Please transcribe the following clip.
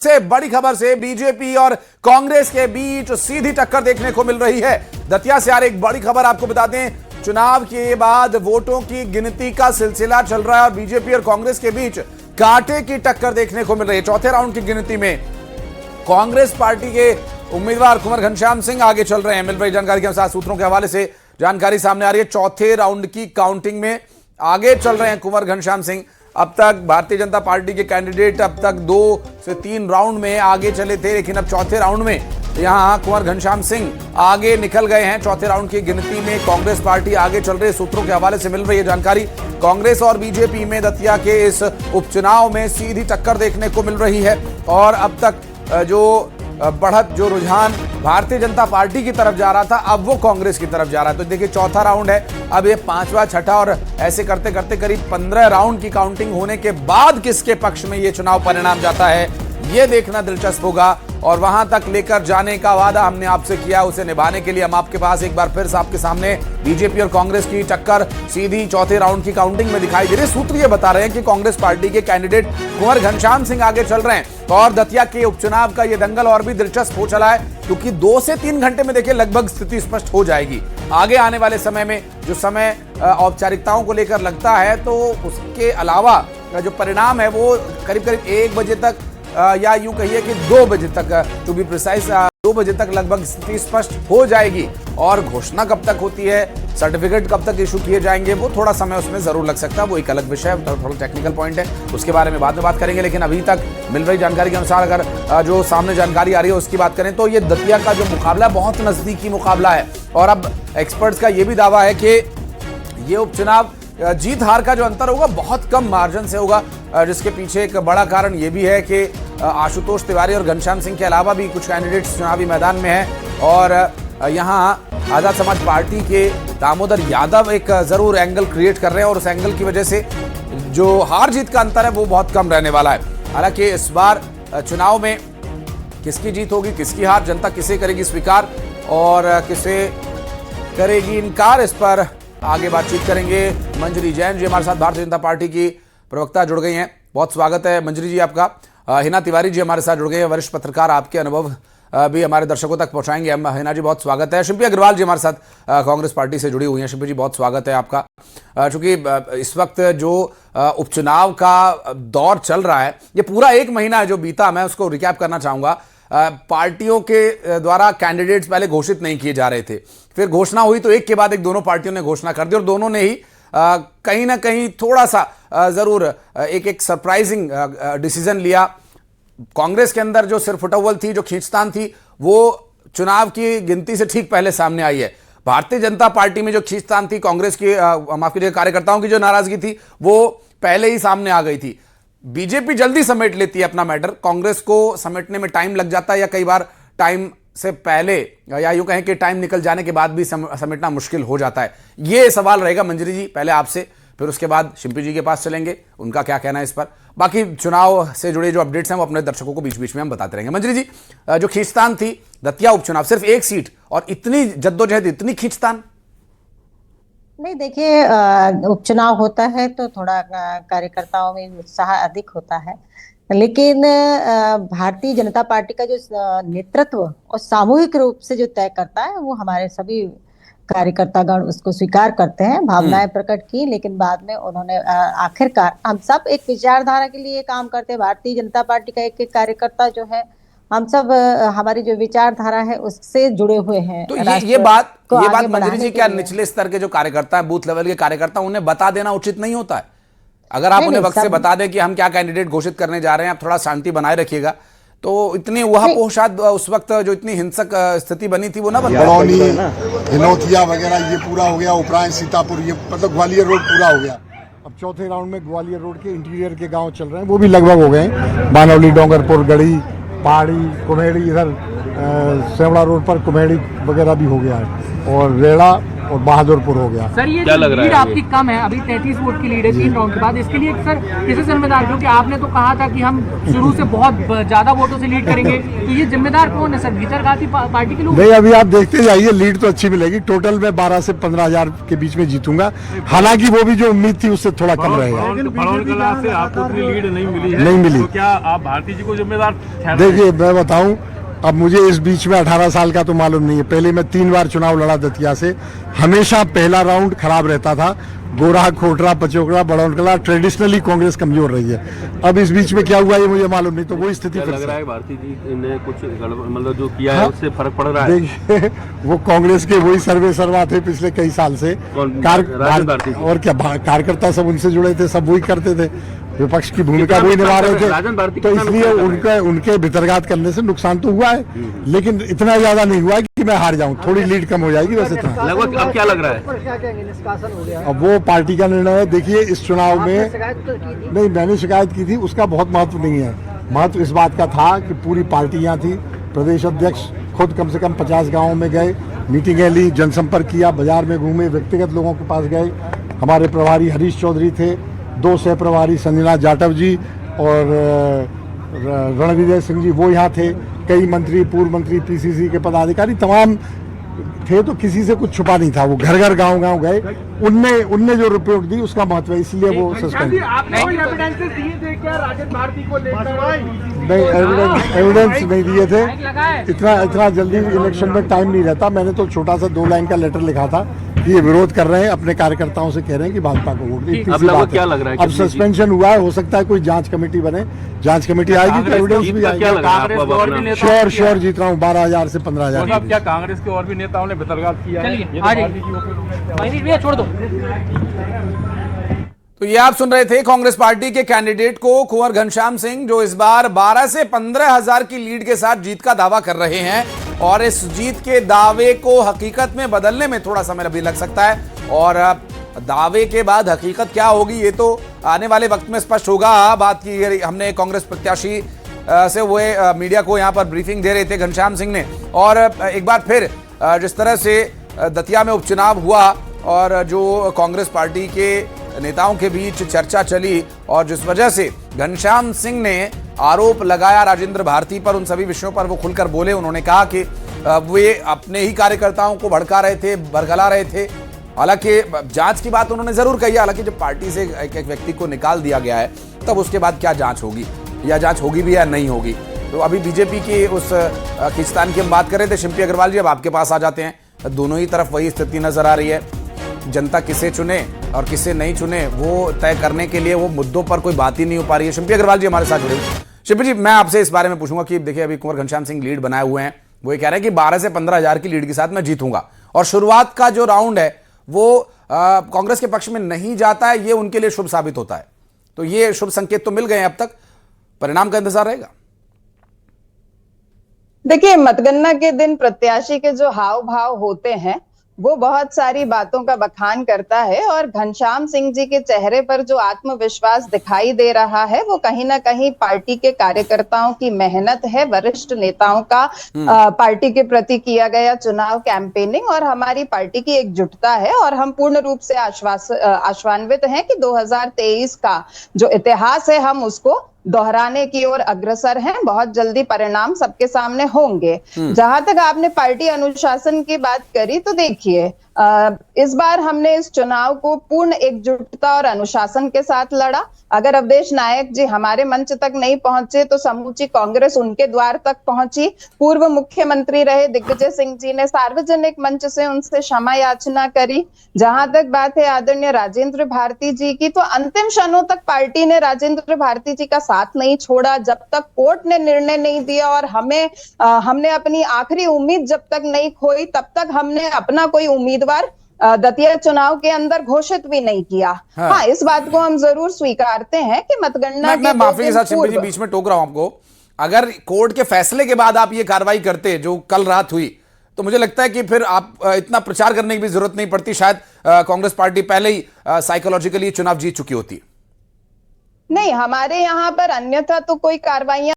से बड़ी खबर से बीजेपी और कांग्रेस के बीच सीधी टक्कर देखने को मिल रही है। दतिया से आ रही एक बड़ी खबर आपको बता दें, चुनाव के बाद वोटों की गिनती का सिलसिला चल रहा है और बीजेपी और कांग्रेस के बीच कांटे की टक्कर देखने को मिल रही है। चौथे राउंड की गिनती में कांग्रेस पार्टी के उम्मीदवार कुंवर घनश्याम सिंह आगे चल रहे हैं। मिल रही जानकारी के अनुसार सूत्रों के हवाले से जानकारी सामने आ रही है, चौथे राउंड की काउंटिंग में आगे चल रहे हैं कुंवर घनश्याम सिंह। अब तक भारतीय जनता पार्टी के कैंडिडेट अब तक 2 से 3 राउंड में आगे चले थे, लेकिन अब चौथे राउंड में यहां कुंवर घनश्याम सिंह आगे निकल गए हैं। चौथे राउंड की गिनती में कांग्रेस पार्टी आगे चल रही है। सूत्रों के हवाले से मिल रही है जानकारी, कांग्रेस और बीजेपी में दतिया के इस उपचुनाव में सीधी टक्कर देखने को मिल रही है और अब तक जो बढ़त, जो रुझान भारतीय जनता पार्टी की तरफ जा रहा था, अब वो कांग्रेस की तरफ जा रहा है। तो देखिए, चौथा राउंड है, अब ये 5वां, 6ठा और ऐसे करते करते करीब 15 राउंड की काउंटिंग होने के बाद किसके पक्ष में ये चुनाव परिणाम जाता है, ये देखना दिलचस्प होगा। और वहां तक लेकर जाने का वादा हमने आपसे किया, उसे निभाने के लिए हम आपके पास एक बार फिर से आपके सामने बीजेपी और कांग्रेस की टक्कर सीधी चौथे राउंड की काउंटिंग में दिखाई दे रही है। सूत्र ये बता रहे हैं कि कांग्रेस पार्टी के कैंडिडेट कुंवर घनश्याम सिंह आगे चल रहे हैं और दतिया के उपचुनाव का ये दंगल और भी दिलचस्प हो चला है, क्योंकि 2 से 3 घंटे में देखिए लगभग स्थिति स्पष्ट हो जाएगी। आगे आने वाले समय में जो समय औपचारिकताओं को लेकर लगता है, तो उसके अलावा जो परिणाम है वो करीब करीब 1 बजे तक या यूं कहिए कि 2 बजे तक, टू बी प्रिसाइज 2 बजे तक लगभग स्थिति स्पष्ट हो जाएगी। और घोषणा कब तक होती है, सर्टिफिकेट कब तक इशू किए जाएंगे, वो थोड़ा समय उसमें जरूर लग सकता है, वो एक अलग विषय है, थोड़ा टेक्निकल पॉइंट है, उसके बारे में बाद में बात करेंगे। लेकिन अभी तक मिल रही जानकारी के अनुसार अगर जो सामने जानकारी आ रही है उसकी बात करें, तो ये दतिया का जो मुकाबला बहुत नजदीकी मुकाबला है। और अब एक्सपर्ट्स का ये भी दावा है कि ये उपचुनाव जीत हार का जो अंतर होगा बहुत कम मार्जिन से होगा, जिसके पीछे एक बड़ा कारण ये भी है कि आशुतोष तिवारी और घनश्याम सिंह के अलावा भी कुछ कैंडिडेट्स चुनावी मैदान में हैं और यहाँ आजाद समाज पार्टी के दामोदर यादव एक जरूर एंगल क्रिएट कर रहे हैं और उस एंगल की वजह से जो हार जीत का अंतर है वो बहुत कम रहने वाला है। हालांकि इस बार चुनाव में किसकी जीत होगी, किसकी हार, जनता किसे करेगी स्वीकार और किसे करेगी इनकार, इस पर आगे बातचीत करेंगे। मंजरी जैन जी हमारे साथ, भारतीय जनता पार्टी की प्रवक्ता, जुड़ गई हैं। बहुत स्वागत है मंजरी जी आपका। हिना तिवारी जी हमारे साथ जुड़ गए हैं, वरिष्ठ पत्रकार, आपके अनुभव भी हमारे दर्शकों तक पहुंचाएंगे हम। हिना जी बहुत स्वागत है। शिल्पी अग्रवाल जी हमारे साथ कांग्रेस पार्टी से जुड़ी हुई हैं। शिल्पी जी बहुत स्वागत है आपका। चूंकि इस वक्त जो उपचुनाव का दौर चल रहा है, ये पूरा 1 महीना जो बीता, मैं उसको रिकैप करना चाहूंगा। पार्टियों के द्वारा कैंडिडेट्स पहले घोषित नहीं किए जा रहे थे, फिर घोषणा हुई तो एक के बाद एक दोनों पार्टियों ने घोषणा कर दी और दोनों ने ही कहीं ना कहीं थोड़ा सा जरूर एक सरप्राइजिंग डिसीजन लिया। कांग्रेस के अंदर जो सिरफुटअव्वल थी, जो खींचतान थी, वो चुनाव की गिनती से ठीक पहले सामने आई है। भारतीय जनता पार्टी में जो खींचतान थी, कांग्रेस की माफ कीजिए कार्यकर्ताओं की जो नाराजगी थी, वो पहले ही सामने आ गई थी। बीजेपी जल्दी समेट लेती है अपना मैटर, कांग्रेस को समेटने में टाइम लग जाता है या कई बार टाइम से पहले या यूं कहें कि टाइम निकल जाने के बाद भी समेटना मुश्किल हो जाता है। ये सवाल रहेगा मंजरी जी पहले आपसे, फिर उसके बाद शिल्पी जी के पास चलेंगे, उनका क्या कहना है इस पर। बाकी चुनाव से जुड़े जो अपडेट्स हैं वो अपने दर्शकों को बीच बीच में हम बताते रहेंगे। मंजरी जी, जो खींचतान थी, दतिया उपचुनाव, सिर्फ 1 सीट और इतनी जद्दोजहद, इतनी खींचतान। नहीं, देखिए, उपचुनाव होता है तो थोड़ा कार्यकर्ताओं में उत्साह अधिक होता है, लेकिन भारतीय जनता पार्टी का जो नेतृत्व और सामूहिक रूप से जो तय करता है, वो हमारे सभी कार्यकर्तागण उसको स्वीकार करते हैं। भावनाएं प्रकट की, लेकिन बाद में उन्होंने आखिरकार, हम सब एक विचारधारा के लिए काम करते हैं। भारतीय जनता पार्टी का एक एक कार्यकर्ता जो है, हम सब हमारी जो विचारधारा है उससे जुड़े हुए हैं। तो ये बात मंजरी जी, क्या निचले स्तर के जो कार्यकर्ता है, बूथ लेवल के कार्यकर्ता, उन्हें बता देना उचित नहीं होता है? अगर आप उन्हें वक्त से बता दें कि हम क्या कैंडिडेट घोषित करने जा रहे हैं, आप थोड़ा शांति बनाए रखिएगा, तो इतनी वहां शायद उस वक्त जो इतनी हिंसक स्थिति बनी थी वो ना बन। बड़ौनी, हिनोतिया वगैरह ये पूरा हो गया, उपरांत सीतापुर, ये मतलब ग्वालियर रोड पूरा हो गया। अब चौथे राउंड में ग्वालियर रोड के इंटीरियर के गांव चल रहे हैं, वो भी लगभग हो गए। बानौली, डोंगरपुर, गढ़ी, पहाड़ी, कुम्हेड़ी, इधर सेवड़ा रोड पर कुम्हेड़ी वगैरह भी हो गया है, और रेड़ा और बहादुरपुर हो गया। सर ये क्या लग रहा लीड है आपकी कम है, अभी 33 वोट की लीड है 3 राउंड के बाद, इसके लिए सर किसे जिम्मेदार, क्योंकि आपने तो कहा था कि हम शुरू से बहुत ज्यादा वोटों से लीड करेंगे, तो ये जिम्मेदार कौन है सर? भीतरघाती पार्टी के लोग? नहीं, अभी आप देखते जाइए, लीड तो अच्छी मिलेगी। टोटल में 12 से 15 हजार के बीच में जीतूंगा। हालांकि वो भी जो उम्मीद थी उससे थोड़ा कम रहेगा। कला से आपको उतनी लीड नहीं मिली है, नहीं मिली। तो क्या आप भारती जी को जिम्मेदार ठहराएं? देखिए मैं बताऊं, अब मुझे इस बीच में 18 साल का तो मालूम नहीं है। पहले मैं 3 बार चुनाव लड़ा दतिया से, हमेशा पहला राउंड खराब रहता था। गोरा, खोटरा, पचोकड़ा, बड़ौनकला, ट्रेडिशनली कांग्रेस कमजोर रही है। अब इस बीच में क्या हुआ ये मुझे मालूम नहीं, तो वो स्थिति क्या फिर लग से रहा है भारती जी ने कुछ मतलब जो किया है हाँ? उससे फर्क पड़ रहा है? देखिए वो कांग्रेस के वही सर्वे सर्वा थे पिछले कई साल से। राजन भारती जी। और क्या कार्यकर्ता सब उनसे जुड़े थे, सब वही करते थे, विपक्ष की भूमिका वही निभा रहे राजन भारती थे। तो कितना इसलिए नुकसान कर रहे उनके भितरघात करने से नुकसान तो हुआ है, लेकिन इतना ज्यादा नहीं हुआ कि मैं हार जाऊं। थोड़ी लीड कम हो जाएगी बस, इतना। लगभग अब क्या लग रहा है? अब वो पार्टी का निर्णय है। देखिए इस चुनाव में नहीं, मैंने शिकायत की थी, उसका बहुत महत्व नहीं है। महत्व इस बात का था कि पूरी पार्टी यहाँ थी। प्रदेश अध्यक्ष खुद कम से कम 50 गाँव में गए, मीटिंगें ली, जनसंपर्क किया, बाजार में घूमे, व्यक्तिगत लोगों के पास गए। हमारे प्रभारी हरीश चौधरी थे, 2 सह प्रभारी संजना जाटव जी और रणविजय सिंह जी वो यहाँ थे। कई मंत्री, पूर्व मंत्री, पीसीसी के पदाधिकारी तमाम थे, तो किसी से कुछ छुपा नहीं था। वो घर घर गांव गांव गए, उनने जो रिपोर्ट दी उसका महत्व है, इसलिए वो सस्पेंड। नहीं, एविडेंस नहीं दिए थे। इतना जल्दी इलेक्शन में टाइम नहीं रहता। मैंने तो छोटा सा 2 लाइन का लेटर लिखा था कि ये विरोध कर रहे हैं, अपने कार्यकर्ताओं से कह रहे हैं कि भाजपा को वोट दें। अब लगभग क्या लग रहा है? अब सस्पेंशन हुआ है, हो सकता है कोई जांच कमेटी बने, जांच कमेटी आएगी तो एविडेंस भी आएगी। श्योर जीत रहा हूँ 12,000 से 15,000। क्या कांग्रेस के और भी नेताओं ने भितरघात किया है? छोड़ दो। तो ये आप सुन रहे थे कांग्रेस पार्टी के कैंडिडेट को, कुंवर घनश्याम सिंह, जो इस बार 12 से 15 हजार की लीड के साथ जीत का दावा कर रहे हैं। और इस जीत के दावे को हकीकत में बदलने में थोड़ा समय अभी लग सकता है, और दावे के बाद हकीकत क्या होगी ये तो आने वाले वक्त में स्पष्ट होगा। बात की हमने कांग्रेस प्रत्याशी से हुए मीडिया को यहाँ पर ब्रीफिंग दे रहे थे घनश्याम सिंह ने, और एक बार फिर जिस तरह से दतिया में उपचुनाव हुआ और जो कांग्रेस पार्टी के नेताओं के बीच चर्चा चली, और जिस वजह से घनश्याम सिंह ने आरोप लगाया राजेंद्र भारती पर, उन सभी विषयों पर वो खुलकर बोले। उन्होंने कहा कि वे अपने ही कार्यकर्ताओं को भड़का रहे थे, बरगला रहे थे। हालांकि जांच की बात उन्होंने जरूर कही, हालांकि जब पार्टी से एक व्यक्ति को निकाल दिया गया है तब उसके बाद क्या जांच होगी, या जांच होगी भी या नहीं होगी। तो अभी बीजेपी की उस खींचतान की हम बात कर रहे थे। शिल्पी अग्रवाल जी, अब आपके पास आ जाते हैं। दोनों ही तरफ वही स्थिति नजर आ रही है। जनता किसे चुने और किसे नहीं चुने वो तय करने के लिए वो मुद्दों पर कोई बात ही नहीं हो पा रही है। शिल्पी अग्रवाल जी हमारे साथ जुड़े। शिल्पी जी, मैं आपसे इस बारे में पूछूंगा कि देखिए अभी कुंवर घनश्याम सिंह लीड बनाए हुए हैं, वो ये कह रहे हैं कि 12 से 15 हजार की लीड के साथ मैं जीतूंगा, और शुरुआत का जो राउंड है वो कांग्रेस के पक्ष में नहीं जाता है, ये उनके लिए शुभ साबित होता है। तो ये शुभ संकेत तो मिल गए हैं, अब तक परिणाम का इंतजार रहेगा। देखिए, मतगणना के दिन प्रत्याशी के जो हाव भाव होते हैं वो बहुत सारी बातों का बखान करता है, और घनश्याम सिंह जी के चेहरे पर जो आत्मविश्वास दिखाई दे रहा है वो कहीं ना कहीं पार्टी के कार्यकर्ताओं की मेहनत है, वरिष्ठ नेताओं का पार्टी के प्रति किया गया चुनाव कैंपेनिंग, और हमारी पार्टी की एकजुटता है। और हम पूर्ण रूप से आश्वान्वित हैं कि 2023 का जो इतिहास है हम उसको दोहराने की ओर अग्रसर हैं। बहुत जल्दी परिणाम सबके सामने होंगे। जहां तक आपने पार्टी अनुशासन की बात करी, तो देखिए इस बार हमने इस चुनाव को पूर्ण एकजुटता और अनुशासन के साथ लड़ा। अगर अवधेश नायक जी हमारे मंच तक नहीं पहुंचे तो समूची कांग्रेस उनके द्वार तक पहुंची। पूर्व मुख्यमंत्री रहे दिग्विजय सिंह जी ने सार्वजनिक मंच से उनसे क्षमा याचना करी। जहां तक बात है आदरणीय राजेंद्र भारती जी की, तो अंतिम क्षणों तक पार्टी ने राजेंद्र भारती जी का साथ नहीं छोड़ा, जब तक कोर्ट ने निर्णय नहीं दिया, और हमने अपनी आखिरी उम्मीद जब तक नहीं खोई तब तक हमने अपना कोई उम्मीदवार दतिया चुनाव के अंदर घोषित भी नहीं किया। हाँ, इस बात को हम जरूर स्वीकारते हैं कि मतगणना के माफी के साथ शिल्पी जी बीच में टोक रहा हूं आपको, अगर कोर्ट के फैसले के बाद आप ये कार्रवाई करते जो कल रात हुई, तो मुझे लगता है कि फिर आप इतना प्रचार करने की भी जरूरत नहीं पड़ती। शायद कांग्रेस पार्टी पहले ही साइकोलॉजिकली चुनाव जीत चुकी होती। नहीं, हमारे यहाँ पर अन्यथा तो कोई कार्रवाइयां